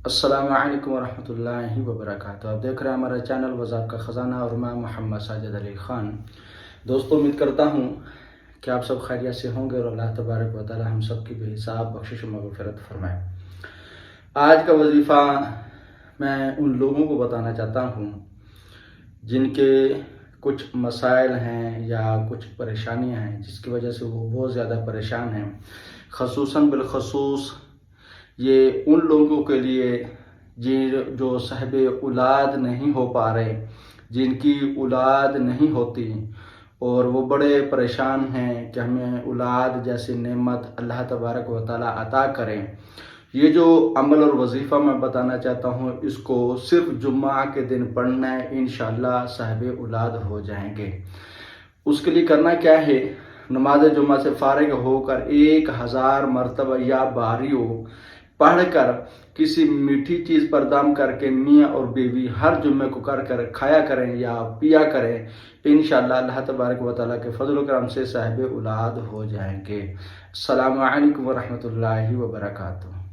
السلام علیکم ورحمۃ اللہ وبرکاتہ۔ آپ دیکھ رہے ہیں ہمارا چینل وضاحت کا خزانہ اور میں محمد ساجد علی خان۔ دوستو، امید کرتا ہوں کہ آپ سب خیریت سے ہوں گے اور اللہ تبارک و تعالی ہم سب کی بے حساب بخشش و مغفرت فرمائے۔ آج کا وظیفہ میں ان لوگوں کو بتانا چاہتا ہوں جن کے کچھ مسائل ہیں یا کچھ پریشانیاں ہیں جس کی وجہ سے وہ بہت زیادہ پریشان ہیں، خصوصاً بالخصوص یہ ان لوگوں کے لیے جو صاحب اولاد نہیں ہو پا رہے، جن کی اولاد نہیں ہوتی اور وہ بڑے پریشان ہیں کہ ہمیں اولاد جیسی نعمت اللہ تبارک و تعالی عطا کریں۔ یہ جو عمل اور وظیفہ میں بتانا چاہتا ہوں، اس کو صرف جمعہ کے دن پڑھنا ہے، انشاءاللہ صاحب اولاد ہو جائیں گے۔ اس کے لیے کرنا کیا ہے؟ نماز جمعہ سے فارغ ہو کر 1000 مرتبہ یا باریوں پڑھ کر کسی میٹھی چیز پر دم کر کے میاں اور بیوی ہر جمعے کو کر کھایا کریں یا پیا کریں، انشاءاللہ اللہ تبارک و تعالیٰ کے فضل و کرم سے صاحب اولاد ہو جائیں گے۔ السلام علیکم ورحمۃ اللہ وبرکاتہ۔